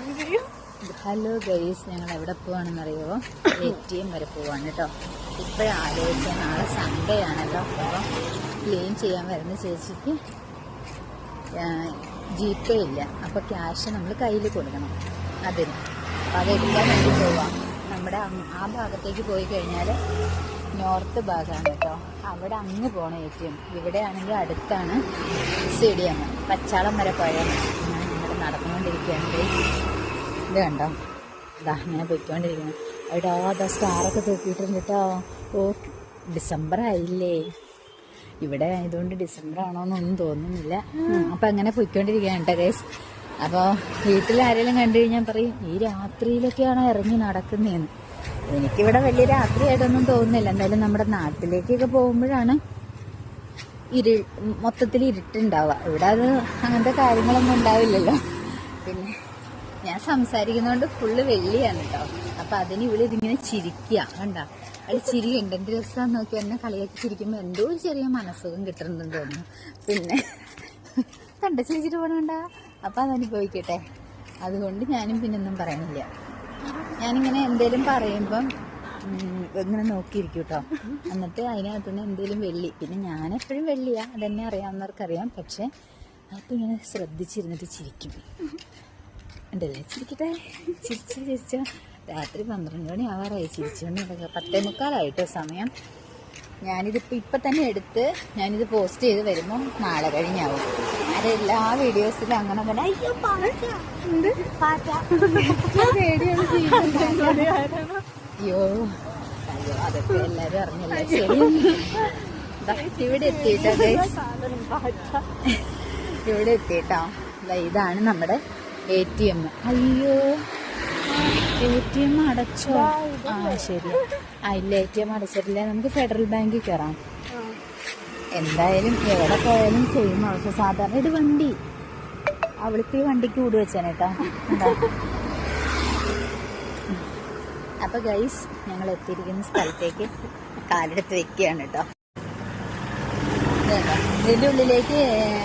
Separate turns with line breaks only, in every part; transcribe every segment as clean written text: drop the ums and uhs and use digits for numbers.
Hello guys, ഞങ്ങൾ എവിടെ പോവാണെന്നറിയുമോ? ATM വരെ പോവാണ് കേട്ടോ. ഇപ്പോഴാലോചിച്ച നാളെ സൺഡേ ആണല്ലോ. അപ്പോൾ ക്ലീൻ ചെയ്യാൻ വരുന്ന ചേച്ചിക്ക് GPay ഇല്ല. അപ്പോൾ ക്യാഷ് നമ്മൾ കയ്യിൽ കൊടുക്കണം അതിന്. അപ്പോൾ അതെടുക്കാൻ വേണ്ടി പോവാം. നമ്മുടെ ആ ഭാഗത്തേക്ക് പോയി കഴിഞ്ഞാൽ നോർത്ത് ഭാഗമാണ് കേട്ടോ. അവിടെ അങ്ങ് പോകണം ATM. ഇവിടെയാണെങ്കിൽ അടുത്താണ് സ്റ്റേഡിയം. പച്ചാളം വരെ പോയാൽ ഞാൻ ഇവിടെ നടന്നുകൊണ്ടിരിക്കുകയാണ്. ഇത് കണ്ടോ, ഇതാ ഇങ്ങനെ പോയിക്കൊണ്ടിരിക്കുന്നു. അവിടെ അതാ സ്റ്റാറൊക്കെ തൂക്കിയിട്ടുണ്ട് കേട്ടോ. ഓ, ഡിസംബർ ആയില്ലേ. ഇവിടെ ആയതുകൊണ്ട് ഡിസംബർ ആണോന്നൊന്നും തോന്നുന്നില്ല. അപ്പം അങ്ങനെ പോയിക്കൊണ്ടിരിക്കുകയാണ് കേട്ടോ ഗൈസ്. അപ്പോൾ വീട്ടിലാരെങ്കിലും കണ്ടു കഴിഞ്ഞാൽ പറയും, ഈ രാത്രിയിലൊക്കെയാണോ ഇറങ്ങി നടക്കുന്നതെന്ന്. എനിക്കിവിടെ വലിയ രാത്രിയായിട്ടൊന്നും തോന്നുന്നില്ല. എന്തായാലും നമ്മുടെ നാട്ടിലേക്കൊക്കെ പോകുമ്പോഴാണ് മൊത്തത്തിൽ ഇരുട്ടുണ്ടാവുക. ഇവിടെ അത് അങ്ങനത്തെ കാര്യങ്ങളൊന്നും ഉണ്ടാവില്ലല്ലോ. പിന്നെ ഞാൻ സംസാരിക്കുന്നതുകൊണ്ട് ഫുള്ള് വെള്ളിയാണ് കേട്ടോ. അപ്പം അതിന് ഇവിടെ ഇതിങ്ങനെ ചിരിക്കുക കണ്ട. അത് ചിരിയുണ്ട്. എന്ത് രസമാണെന്ന് നോക്കി എന്നെ കളിയാക്കി ചിരിക്കുമ്പോൾ എന്തോ ഒരു ചെറിയ മനസ്സുഖം കിട്ടുന്നുണ്ടെന്ന് തോന്നുന്നു. പിന്നെ കണ്ട ചിരിച്ചിട്ട് പോകണണ്ട. അപ്പം അതനുഭവിക്കട്ടെ. അതുകൊണ്ട് ഞാനും പിന്നൊന്നും പറയണില്ല. ഞാനിങ്ങനെ എന്തേലും പറയുമ്പം ഇങ്ങനെ നോക്കിയിരിക്കും കേട്ടോ. എന്നിട്ട് അതിനകത്തുനിന്ന് എന്തേലും വെള്ളി, പിന്നെ ഞാനെപ്പോഴും വെള്ളിയാ, അതെന്നെ അറിയാവുന്നവർക്കറിയാം. പക്ഷെ അപ്പം ഇങ്ങനെ ശ്രദ്ധിച്ചിരുന്നിട്ട് ചിരിക്കും. ഉണ്ടല്ലേ, ചിരിക്കട്ടെ. ചിരിച്ച രാത്രി 12 മണി ആവാറായി. ചിരിച്ചുകൊണ്ട് 10:45 സമയം. ഞാനിതിപ്പോൾ ഇപ്പം തന്നെ എടുത്ത് ഞാനിത് പോസ്റ്റ് ചെയ്ത് വരുമ്പോൾ നാളെ കഴിഞ്ഞാവും. അത് എല്ലാ വീഡിയോസിലും അങ്ങനെ തന്നെ അയ്യോ അയ്യോ അതൊക്കെ എല്ലാരും അറിഞ്ഞല്ലോ. ശരി, ഇവിടെ എത്തിയിട്ടോ ഗൈസ്, ഇവിടെ എത്തിയിട്ടോ. ഇതാണ് നമ്മുടെ ATM. അയ്യോ, ATM അടച്ചോ? ആ ശരി. ഇല്ല, ATM അടച്ചിട്ടില്ല. നമുക്ക് ഫെഡറൽ ബാങ്കിൽ കയറാം. എന്തായാലും എവിടെ പോയാലും സെയിം അവസ്ഥ. സാധാരണ ഇത് വണ്ടി അവൾക്ക് ഈ വണ്ടിക്ക് കൂടി വെച്ചാണ് കേട്ടോ. അപ്പൊ ഗൈസ്, ഞങ്ങൾ എത്തിയിരിക്കുന്ന സ്ഥലത്തേക്ക് കാലെടുത്ത് വെക്കുകയാണ് കേട്ടോ. ഇതിന്റെ ഉള്ളിലേക്ക്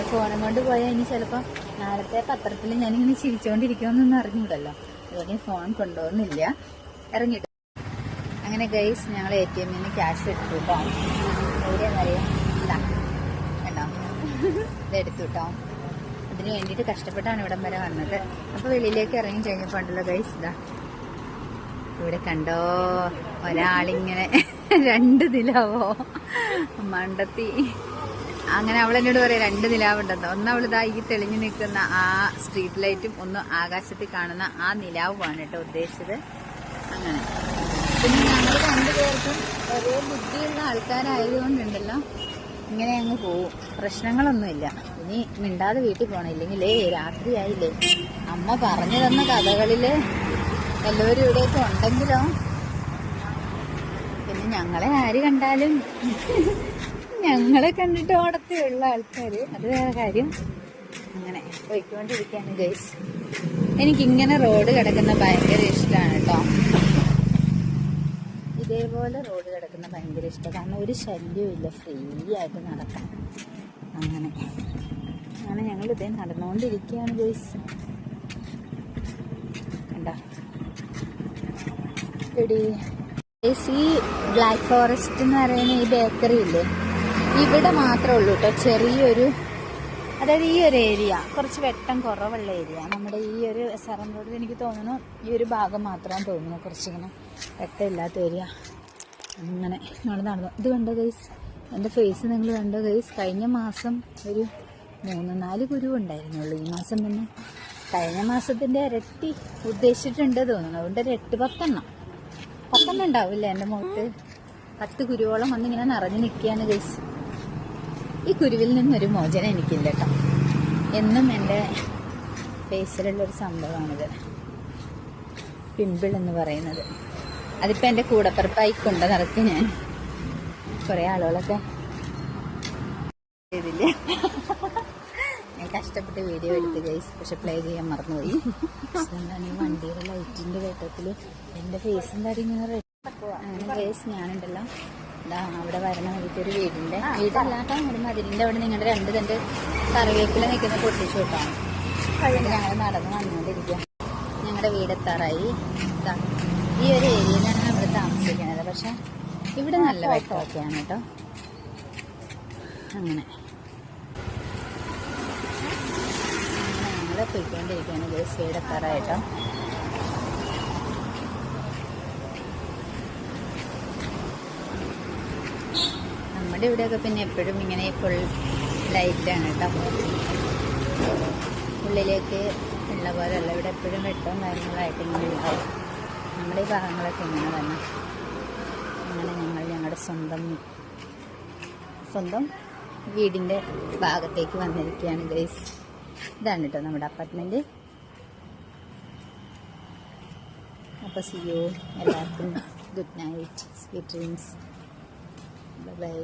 ഫോണും കൊണ്ട് പോയാൽ ഇനി ചിലപ്പോൾ നാളത്തെ പത്രത്തിൽ ഞാനിങ്ങനെ ചിരിച്ചുകൊണ്ടിരിക്കുമെന്നൊന്നും അറിഞ്ഞൂടല്ലോ. അതുകൊണ്ട് ഫോൺ കൊണ്ടുപോകുന്നില്ല, ഇറങ്ങിയിട്ട്. അങ്ങനെ ഗൈസ്, ഞങ്ങൾ ATM ന്ന് ക്യാഷ് എടുത്തു കേട്ടോ. എവിടെയാണെന്നറിയാം, ഇതാ കേട്ടോ, ഇതെടുത്തു കേട്ടോ. അതിന് വേണ്ടിയിട്ട് കഷ്ടപ്പെട്ടാണ് ഇവിടം വരെ വന്നത്. അപ്പോൾ വെളിയിലേക്ക് ഇറങ്ങി കഴിഞ്ഞപ്പോൾ ഉണ്ടല്ലോ ഗൈസ്, ഇതാ ഇവിടെ കണ്ടോ, ഒരാളിങ്ങനെ 2 നിലാവോ മണ്ടത്തി. അങ്ങനെ അവളെന്നോട് പറയാം 2 നിലാവുണ്ടെന്നോ. ഒന്ന് അവളിതാ ഈ തെളിഞ്ഞു നിൽക്കുന്ന ആ സ്ട്രീറ്റ് ലൈറ്റും ഒന്ന് ആകാശത്തിൽ കാണുന്ന ആ നിലാവുമാണ് കേട്ടോ ഉദ്ദേശിച്ചത്. അങ്ങനെ പിന്നെ ഞങ്ങൾ 2 പേർക്കും ഒരേ ബുദ്ധിയുള്ള ആൾക്കാരായതുകൊണ്ടുണ്ടല്ലോ ഇങ്ങനെ അങ്ങ് പോവും. പ്രശ്നങ്ങളൊന്നുമില്ല. ഇനി മിണ്ടാതെ വീട്ടിൽ പോകണം. ഇല്ലെങ്കിലേ രാത്രിയായില്ലേ. അമ്മ പറഞ്ഞു തന്ന കഥകളില് എല്ലാവരും ഇവിടെയൊക്കെ ഉണ്ടെങ്കിലോ പിന്നെ ഞങ്ങളെ ആര് കണ്ടാലും ഞങ്ങളെ കണ്ടിട്ട് ഓടത്തേയുള്ള ആൾക്കാർ, അത് വേറെ കാര്യം. അങ്ങനെ പോയിക്കൊണ്ടിരിക്കുകയാണ് ഗൈസ്. എനിക്കിങ്ങനെ റോഡ് കിടക്കുന്ന ഭയങ്കര ഇഷ്ടമാണ് കേട്ടോ. ഇതേപോലെ റോഡ് കിടക്കുന്ന ഭയങ്കര ഇഷ്ടം. കാരണം ഒരു ശല്യവും ഇല്ല, ഫ്രീ ആയിട്ട് നടക്കാം. അങ്ങനെ ഞങ്ങളിതേ നടന്നുകൊണ്ടിരിക്കുകയാണ് ഗൈസ്. കണ്ടോ എടി ഗൈസ്, ഈ ബ്ലാക്ക് ഫോറസ്റ്റ് എന്ന് പറയുന്ന ഈ ബേക്കറി ഇല്ലേ, ഇവിടെ മാത്രമേ ഉള്ളൂ കേട്ടോ ചെറിയൊരു, അതായത് ഈ ഒരു ഏരിയ കുറച്ച് വെട്ടം കുറവുള്ള ഏരിയ. നമ്മുടെ ഈ ഒരു SRM റോഡിൽ എനിക്ക് തോന്നുന്നു ഈ ഒരു ഭാഗം മാത്രമാണ് തോന്നുന്നു കുറച്ചിങ്ങനെ വെട്ടമില്ലാത്ത ഏരിയ. അങ്ങനെ ഞങ്ങൾ നടന്നു. ഇത് കണ്ടോ ഗൈസ്, എൻ്റെ ഫേസ് നിങ്ങൾ കണ്ടോ ഗൈസ്. കഴിഞ്ഞ മാസം ഒരു 3-4 കുരു ഉണ്ടായിരുന്നുള്ളൂ. ഈ മാസം പിന്നെ കഴിഞ്ഞ മാസത്തിൻ്റെ ഇരട്ടി ഉദ്ദേശിച്ചിട്ടുണ്ട് തോന്നുന്നു. അതുകൊണ്ട് ഒരു 8-10 ഉണ്ടാവില്ല എൻ്റെ മുഖത്ത്. 10 കുരുവോളം വന്നിങ്ങനെ നിറഞ്ഞു നിൽക്കുകയാണ് ഗൈസ്. ഈ കുരുവിൽ നിന്നൊരു മോചനം എനിക്കില്ല കേട്ടോ. എന്നും എൻ്റെ ഫേസിലുള്ളൊരു സംഭവമാണിത്, പിമ്പിൾ എന്ന് പറയുന്നത്. അതിപ്പോൾ എൻ്റെ കൂടപ്പിറപ്പായി കൊണ്ട് നടത്തി ഞാൻ. കുറേ ആളുകളൊക്കെ ചെയ്തില്ല. ഞാൻ കഷ്ടപ്പെട്ട് വീഡിയോ എടുത്ത് ഗൈസ്, പക്ഷെ പ്ലേ ചെയ്യാൻ മറന്നുപോയി. എന്താണ് ഈ വണ്ടിയുടെ ലൈറ്റിൻ്റെ വെട്ടത്തിൽ എൻ്റെ ഫേസിൻ്റെ അടിങ്ങനെ. അങ്ങനെ ഗൈസ്, ഞാനുണ്ടല്ലോ അവിടെ വരണ വഴിക്കൊരു വീടല്ലാട്ടോ, ഒരു മതിലിൻ്റെ അവിടെ നിങ്ങളുടെ 2 തണ്ട് കറിവേപ്പില നിൽക്കുന്ന പൊട്ടിച്ചു കേട്ടോ. ഞങ്ങൾ നടന്ന് വന്നുകൊണ്ടിരിക്കുക. നമ്മളെ വീടെത്താറായി. ഈ ഒരു ഏരിയയിലാണ് നമ്മൾ താമസിക്കുന്നത്. പക്ഷെ ഇവിടെ നല്ല വെട്ടമൊക്കെയാണ് കേട്ടോ. അങ്ങനെ ഞങ്ങൾ പോയിക്കൊണ്ടിരിക്കുകയാണ് ഗൈസ്, വീടെത്താറായിട്ടോ. നമ്മുടെ ഇവിടെയൊക്കെ പിന്നെ എപ്പോഴും ഇങ്ങനെ ഫുൾ ലൈറ്റാണ് കേട്ടോ. ഉള്ളിലേക്ക് ഉള്ള പോലെയല്ല, ഇവിടെ എപ്പോഴും വെട്ടവും കാര്യങ്ങളായിട്ട് ഇങ്ങനെ ഉണ്ടാവും. നമ്മുടെ ഈ ഭാഗങ്ങളൊക്കെ ഇങ്ങനെ തന്നെ. അങ്ങനെ ഞങ്ങൾ ഞങ്ങളുടെ സ്വന്തം വീടിൻ്റെ ഭാഗത്തേക്ക് വന്നിരിക്കുകയാണ് ഗൈസ്. ഇതാണ് കേട്ടോ നമ്മുടെ അപ്പാർട്ട്മെൻറ്റ്. അപ്പോൾ സി യു, എല്ലാവർക്കും good night, sweet dreams, by.